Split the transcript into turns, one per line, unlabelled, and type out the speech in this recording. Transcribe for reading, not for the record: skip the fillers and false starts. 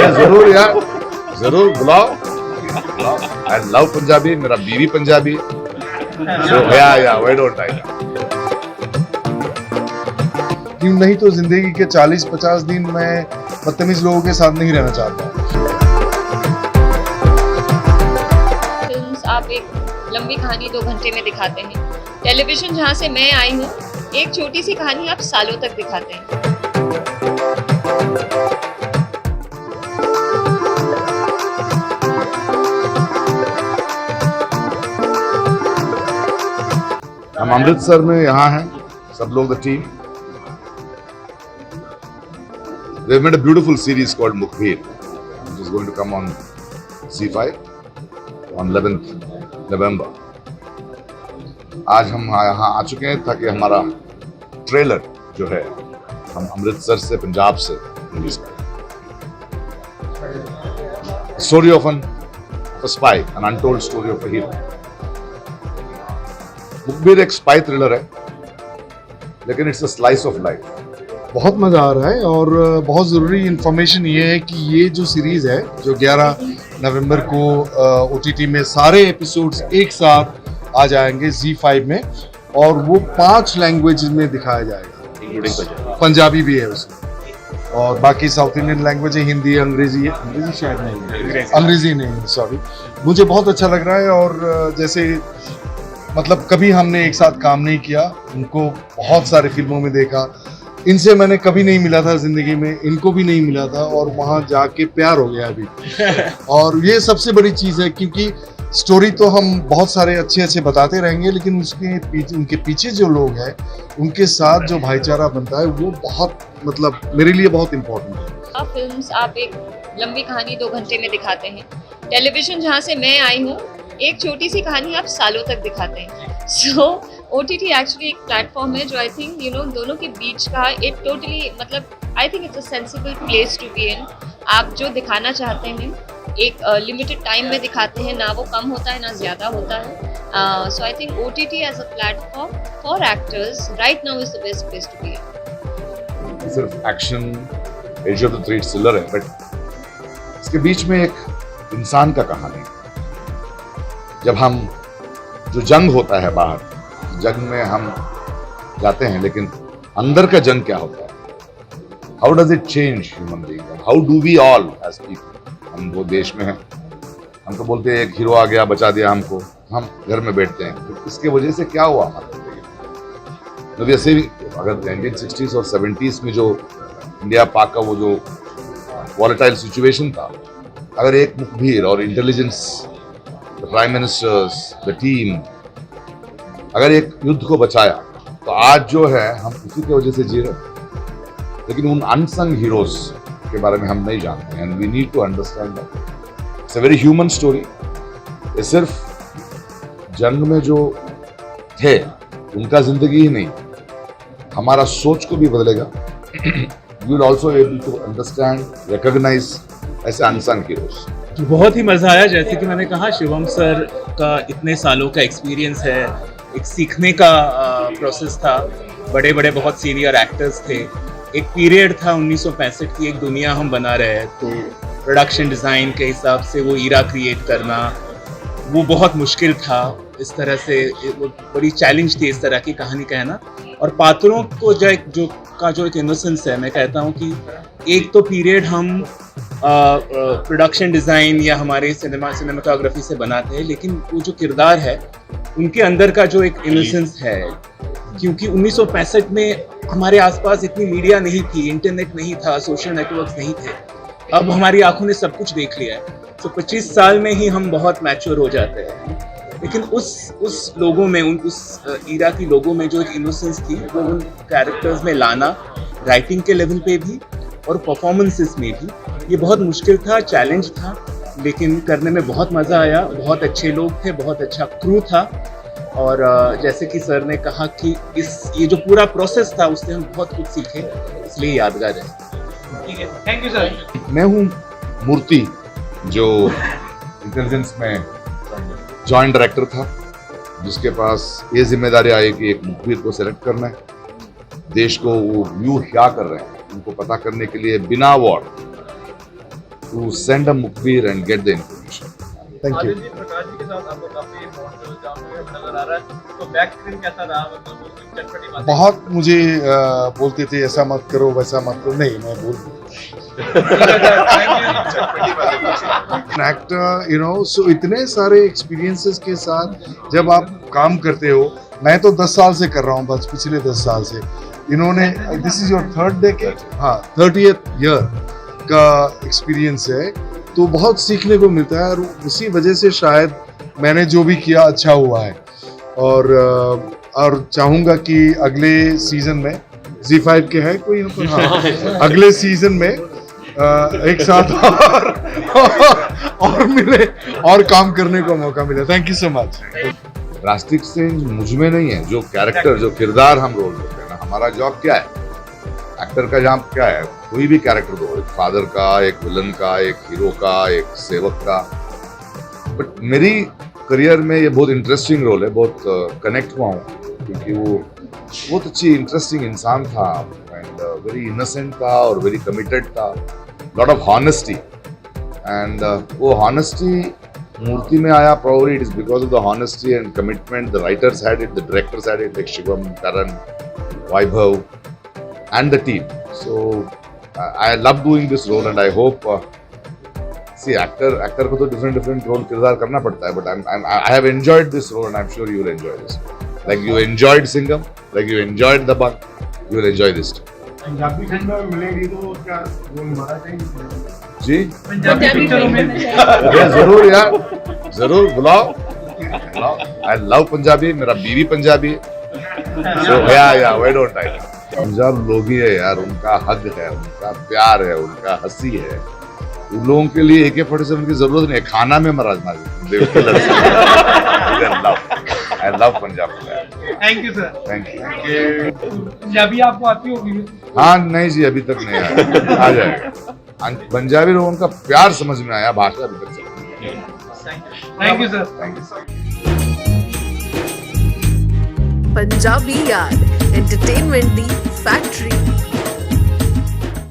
अरे जरूर यार, जरूर बुलाओ। आई लव पंजाबी, मेरा बीवी Punjabi. So yeah, why don't I?
क्यों नहीं तो जिंदगी के 40-50 दिन मैं बदतमीज लोगों के साथ नहीं रहना चाहता।
फिल्म्स आप एक लंबी कहानी 2 घंटे में दिखाते हैं। टेलीविजन जहाँ से मैं आई हूँ, एक छोटी सी कहानी आप सालों तक दिखाते हैं।
हम अमृतसर में यहाँ हैं, सब लोग the team. They've made a beautiful series called Mukhbir, which is going to come on Z5 on 11th November. आज हम यहाँ आ चुके हैं ताकि हमारा ट्रेलर जो है हम अमृतसर से, पंजाब से रिलीज करें। Story of an spy, an untold story of a hero. Mukhbir एक स्पाई थ्रिलर है, लेकिन it's a slice of life.
बहुत मजा आ रहा है और बहुत ज़रूरी इन्फॉर्मेशन ये है कि ये जो सीरीज़ है जो 11 नवंबर को OTT में सारे एपिसोड्स एक साथ आ जाएंगे Z5 में, और वो 5 लैंग्वेज में दिखाया जाएगा, इंक्लूडिंग पंजाबी भी है उसमें, और बाकी साउथ इंडियन लैंग्वेज है, हिंदी, अंग्रेजी शायद नहीं, अंग्रेजी नहीं, सॉरी। मुझे बहुत अच्छा लग रहा है, और जैसे मतलब कभी हमने एक साथ काम नहीं किया, उनको बहुत सारे फिल्मों में देखा, इनसे मैंने कभी नहीं मिला था जिंदगी में, इनको भी नहीं मिला था, और वहाँ जाके प्यार हो गया अभी। और ये सबसे बड़ी चीज़ है, क्योंकि स्टोरी तो हम बहुत सारे अच्छे अच्छे बताते रहेंगे, लेकिन उनके पीछे जो लोग हैं, उनके साथ जो भाईचारा बनता है, वो बहुत मतलब मेरे लिए बहुत इम्पोर्टेंट है।
फिल्म्स आप एक लंबी कहानी 2 घंटे में दिखाते हैं। टेलीविजन जहाँ से मैं आई हूँ, एक छोटी सी कहानी आप सालों तक दिखाते हैं। सो OTT एक्चुअली एक प्लेटफॉर्म है जो आई थिंक दोनों के बीच का इट टोटली मतलब I think it's a sensible place to be in. आप जो दिखाना चाहते हैं एक लिमिटेड टाइम में दिखाते हैं, ना वो कम होता है ना ज़्यादा होता है। So I think OTT as a platform for actors right now is the best place to be in.
सिर्फ action age of the three thriller है, बट इसके बीच में एक इंसान का कहानी। जब हम जो जंग होता है बाहर, जंग में हम जाते हैं, लेकिन अंदर का जंग क्या होता है? How does it change human being? How do we all as people? हम वो देश में हैं, हम तो बोलते हैं एक हीरो आ गया बचा दिया हमको, हम घर में बैठते हैं, तो इसके वजह से क्या हुआ हमारे जिंदगी? तो वैसे भी अगर 1960s और 70s में जो इंडिया पाक का वो जो वॉलेटाइल सिचुएशन था, अगर एक मुखबिर और intelligence, prime ministers, the team, अगर एक युद्ध को बचाया, तो आज जो है हम उसी की वजह से जी रहे हैं। लेकिन उन अनसंग हीरोज के बारे में हम नहीं जानते हैं, and we need to understand that it's a very human story. ये सिर्फ जंग में जो थे उनका जिंदगी ही नहीं, हमारा सोच को भी बदलेगा। You will also able to understand, recognise ऐसे अनसंग हीरोज।
बहुत ही मज़ा आया। जैसे कि मैंने कहा, शिवम सर का इतने सालों का एक्सपीरियंस है, एक सीखने का प्रोसेस था। बड़े बड़े बहुत सीनियर एक्टर्स थे। एक पीरियड था 1965 की, एक दुनिया हम बना रहे हैं, तो प्रोडक्शन डिज़ाइन के हिसाब से वो ईरा क्रिएट करना वो बहुत मुश्किल था। इस तरह से वो बड़ी चैलेंज थी इस तरह की कहानी कहना, और पात्रों को जो एक इनोसेंस है। मैं कहता हूँ कि एक तो पीरियड हम प्रोडक्शन डिज़ाइन या हमारे सिनेमाटोग्राफी से बनाते हैं, लेकिन वो जो किरदार है उनके अंदर का जो एक इनोसेंस है, क्योंकि 1965 में हमारे आसपास इतनी मीडिया नहीं थी, इंटरनेट नहीं था, सोशल नेटवर्क्स नहीं थे। अब हमारी आंखों ने सब कुछ देख लिया है, तो 25 साल में ही हम बहुत मैच्योर हो जाते हैं। लेकिन उस लोगों में, उस ईरा की लोगों में जो एक इनोसेंस थी, वो उन कैरेक्टर्स में लाना, राइटिंग के लेवल पे भी और परफॉर्मेंसेस में भी, ये बहुत मुश्किल था, चैलेंज था, लेकिन करने में बहुत मज़ा आया। बहुत अच्छे लोग थे, बहुत अच्छा क्रू था, और जैसे कि सर ने कहा कि ये जो पूरा प्रोसेस था उससे हम बहुत कुछ सीखे, इसलिए यादगार है।
ठीक है, थैंक यू सर।
मैं हूँ मूर्ति, जो इंटेलिजेंस में जॉइंट डायरेक्टर था, जिसके पास ये जिम्मेदारी आई कि एक मुखबिर को सेलेक्ट करना है, देश को वो व्यू क्या कर रहे हैं उनको पता करने के लिए बिना war to send a mukbir and get the information.
Thank you.
Aditya Prakash ji के साथ आपको काफी बॉन्ड नजर आ रहा है, तो बैक स्क्रीन कैसा रहा, मतलब वो चटपटी बातें?
बहुत मुझे बोलते थे ऐसा मत करो वैसा मत करो, नहीं मैं बोल एक्टर यू नो, सो इतने सारे एक्सपीरियंसेस के साथ जब आप काम करते हो, मैं तो 10 साल से कर रहा हूँ, बस पिछले 10 साल से इन्होंने, this is your third decade, हाँ 30th ईयर का एक्सपीरियंस है, तो बहुत सीखने को मिलता है और उसी वजह से शायद मैंने जो भी किया अच्छा हुआ है। और चाहूँगा कि अगले सीजन में Z5 के है कोई यहाँ पर, हाँ, अगले सीजन में एक साथ और मिले और काम करने का मौका मिले। Thank you so much.
Drastic change मुझ में नहीं है, जो कैरेक्टर जो किरदार हम रोल करते हैं ना, हमारा जॉब क्या है, एक्टर का जॉब क्या है, कोई भी कैरेक्टर दो, एक फादर का, एक विलन का, एक हीरो का, एक सेवक का। बट मेरी करियर में ये बहुत इंटरेस्टिंग रोल है, बहुत कनेक्ट हुआ हूँ क्योंकि वो बहुत अच्छी इंटरेस्टिंग इंसान था एंड वेरी इनोसेंट था और वेरी कमिटेड था, लॉट ऑफ हॉनेस्टी एंड वो हॉनेस्टी मूर्ति में आया। probably it is because of the honesty and commitment the writers had it, the directors had it, like Shivam, Karan, Vaibhav and the team. So I love doing this role and I hope see actor को तो different role किरदार करना पड़ता है, but I have enjoyed this role and I'm sure you will enjoy this. Like you enjoyed Singham, like you enjoyed The Bug, you will enjoy this too.
Punjabi film में मिलेगी तो क्या रोल हमारा चाहिए?
जी
पंजाबी पिक्चरों में
ये जरूर यार, जरूर बुलाओ। I love पंजाबी, मेरा बीवी पंजाबी है, so yeah why don't I? Punjab लोग ही है यार, उनका हक है, उनका प्यार है, उनका हंसी है। उन लोगों के लिए AK-47 की जरूरत नहीं है, खाना में मराजना I love Punjab.
Thank you sir.
Thank you.
Punjabi आपको आती होगी?
हाँ नहीं जी, अभी तक नहीं आया, आ जाएगा। पंजाबी लोगों का प्यार समझ में आया, भाषा अभी तक समझ।
Thank you sir.
पंजाबी यार एंटरटेनमेंट दी फैक्ट्री।